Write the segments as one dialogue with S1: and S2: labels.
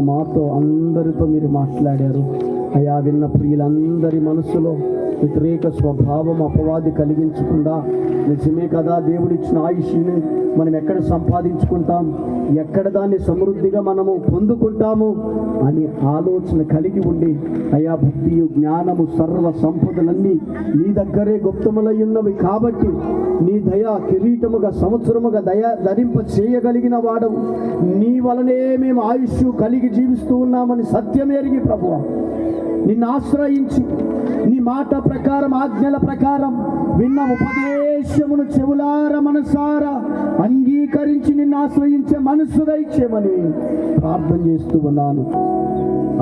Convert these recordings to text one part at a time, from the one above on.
S1: మాతో అందరితో మీరు మాట్లాడారు అయ్యా. విన్న ప్రియులందరి మనసులో వ్యతిరేక స్వభావం అపవాది కలిగించకుండా, నిజమే కదా, దేవుడిచ్చిన ఆయుష్ని మనం ఎక్కడ సంపాదించుకుంటాం, ఎక్కడ దాన్ని సమృద్ధిగా మనము పొందుకుంటాము అని ఆలోచన కలిగి ఉండి, అయా బుద్ధియు జ్ఞానము సర్వ సంపదలన్నీ నీ దగ్గరే గుప్తములై ఉన్నవి కాబట్టి నీ దయా కిరీటముగా సంవత్సరముగా ధరింప చేయగలిగిన వాడవు. నీ వలనే మేము ఆయుష్ కలిగి జీవిస్తూ ఉన్నామని సత్యం ఎరిగి ప్రభువా, నిన్ను ఆశ్రయించి నీ మాట ప్రకారం, ఆజ్ఞల ప్రకారం విన్న ఉపదేశమును చెవులార మనసారా అంగీకరించి నిన్ను ఆశ్రయించే మనస్సు దయచేయమని ప్రార్థన చేస్తూ ఉన్నాను.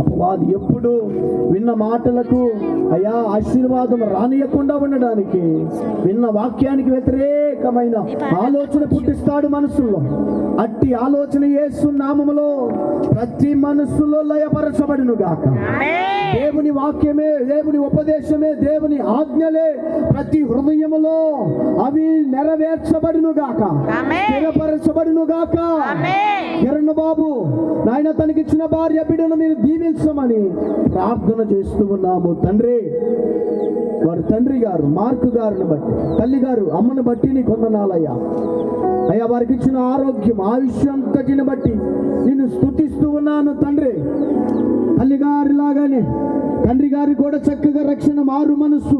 S1: అపవాది ఎప్పుడు విన్న మాటలకు అయా ఆశీర్వాదం రానియకుండా ఉండడానికి విన్న వాక్యానికి వ్యతిరేకమైన ఆలోచన పుట్టిస్తాడు మనసులో. అట్టి ఆలోచన యేసు నామములో ప్రతి మనస్సులో లయపరచబడును గాక. దేవుని వాక్యమే, దేవుని ఉపదేశమే, దేవుని ఆజ్ఞలే ప్రతి హృదయములో అవి నెరవేర్చబడును గాక, స్థిరపరచబడును గాక. కిరణ్ బాబు నాయన తనకిచ్చిన భార్య బిడ్డను మీరు దీవించమని ప్రార్థన చేస్తూ ఉన్నాము తండ్రి. వారి తండ్రి గారు మార్కు గారిని బట్టి, తల్లి గారు అమ్మను బట్టి నీ కొందనాలయ్యా. అయ్యా వారికి ఇచ్చిన ఆరోగ్యం, ఆయుష్యంతటిని బట్టి నిన్ను స్తుతిస్తూ ఉన్నాను తండ్రి. తల్లి గారి లాగానే తండ్రి గారి కూడా చక్కగా రక్షణ, మారు మనస్సు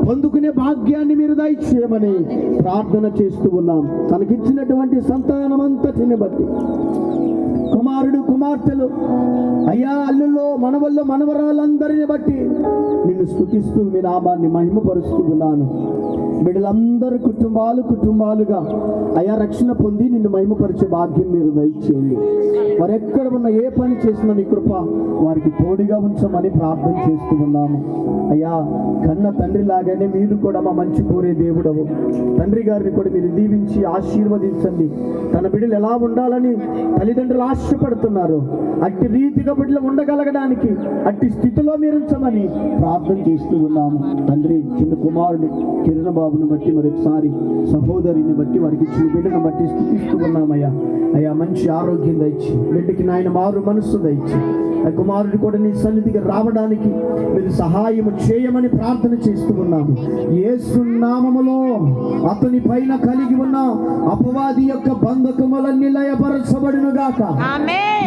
S1: పొందుకునే భాగ్యాన్ని మీరు దయచేయమని ప్రార్థన చేస్తూ ఉన్నాం. తనకిచ్చినటువంటి సంతానమంతటిని బట్టి, కుమారుడు కుమార్తెలు అయ్యా, అల్లుల్లో మనవల్లో మనవరాలందరిని బట్టి నిన్ను స్తుతిస్తూ మీ నామాన్ని మహిమపరుస్తూ ఉన్నాను. బిడ్డలందరూ కుటుంబాలుగా అయా రక్షణ పొంది నిన్ను మహిమపరిచే భాగ్యం మీరు దయచేయండి. వారు ఎక్కడ ఉన్న ఏ పని చేసినా నీ కృప వారికి తోడుగా ఉంచమని ప్రార్థన చేస్తూ ఉన్నాము. అయ్యా కన్న తండ్రి లాగానే మీరు కూడా మా మంచి కోరే దేవుడవు. తండ్రి గారిని కూడా మీరు దీవించి ఆశీర్వదించండి. తన బిడ్డలు ఎలా ఉండాలని తల్లిదండ్రులు ఆశపడుతున్నారు, అట్టి రీతిగా బిడ్డలు ఉండగలగడానికి అట్టి స్థితిలో మీరు ఉంచమని ప్రార్థన చేస్తూ ఉన్నాము తండ్రి. చిన్న కుమారుడు కిరణ్ బాబుని బట్టి, మరొకసారి సహోదరిని బట్టి, వారికి ఇచ్చిన బిడ్డను బట్టి స్థుతిస్తూ ఉన్నామయ్యా. అయ్యా మంచి ఆరోగ్యం దయచి, బిడ్డకి నాయన మారు మనస్సు దయచి, ఆ కుమారుడు కూడా నీ సన్నిధికి రావడానికి మీరు సహాయం చేయమని ప్రార్థన చేస్తూ ఉన్నాము. యేసు నామములో అతని పైన కలిగి ఉన్న అపవాది యొక్క బంధకములన్నీ లయపరచబడును గాక.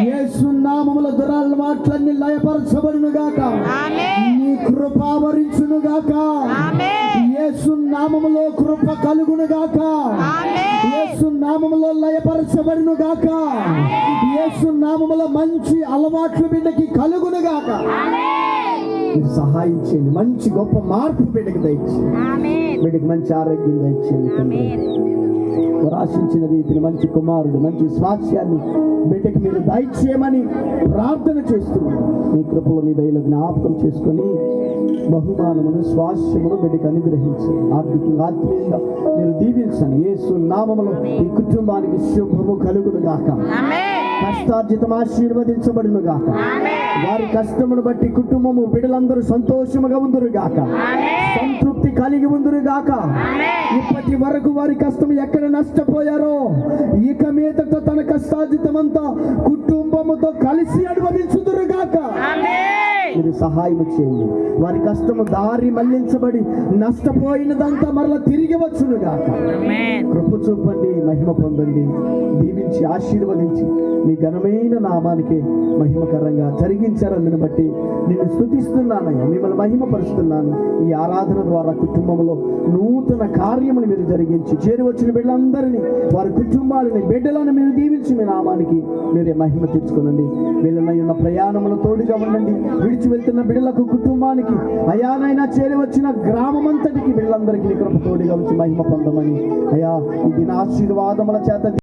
S1: యేసు నామముల దురలవాట్లన్నీ లయపరచబడును గాక. నీ కృప వరించును గాక. యేసు నామములో కృప కలుగును గాక. యేసు నామములో లయపరచబడును గాక. యేసు నామములో మంచి అలవాట్లు బిడ్డకి కలుగును గాక. సహాయం చేయండి. మంచి గొప్ప మార్పు బిడ్డకి దయచేయండి. బిడ్డకి మంచి ఆరోగ్యం దయచేయండి. వారు ఆశించిన రీతిని మంచి కుమారుడు, మంచి స్వాస్థ్యాన్ని బిడ్డకి మీరు దయచేయమని ప్రార్థన చేస్తున్నాం. మీ కృపలో మీ దయలో జ్ఞాపకం చేసుకొని బహుమానమును, స్వాస్థ్యమును బిడ్డకి అనుగ్రహించండి. ఆర్థికంగా, ఆత్మీయంగా మీరు దీవించండి. యేసు నామములో ఈ కుటుంబానికి శుభము కలుగును గాక. కష్టార్జితం ఆశీర్వదించబడును గాక. వారి కష్టమును బట్టి కుటుంబము బిడ్డలందరూ సంతోషముగా ఉందురు గాక, సంతృప్తి కలిగి ఉందురు గాక. ఇప్పటి వరకు వారి కష్టం ఎక్కడ నష్టపోయారో ఇక మీదట తన కష్టార్జితం అంతా కుటుంబముతో కలిసి అనుభవించుదురు గాక. మీరు సహాయం చేయండి. వారి కష్టము దారి మళ్లించబడి నష్టపోయినదంతా మరలా తిరిగి వచ్చును గాక. కృప చూపండి, మహిమ పొందండి, దీవించి ఆశీర్వదించి మీ ఘనమైన నామానికి మహిమకరంగా జరిగించారని బట్టి నేను స్తుతిస్తున్నానయ్యా, మిమ్మల్ని మహిమపరుస్తున్నాను. ఈ ఆరాధన ద్వారా కుటుంబంలో నూతన కార్యములు మీరు జరిగించి చేరి వచ్చిన బిడ్డలందరినీ, వారి కుటుంబాలని, బిడ్డలను మీరు దీవించి మీ నామానికి మీరే మహిమ తెచ్చుకోనండి. వీళ్ళనై ఉన్న ప్రయాణములు తోడుగా ఉండండి. విడిచి వెళ్తున్న బిడ్డలకు, కుటుంబానికి, అయానైనా చేరి వచ్చిన గ్రామమంతటికి బిడ్డలందరికీ కృప తోడుగా వచ్చి మహిమ పొందమని అయా ఈ దిన ఆశీర్వాదముల చేత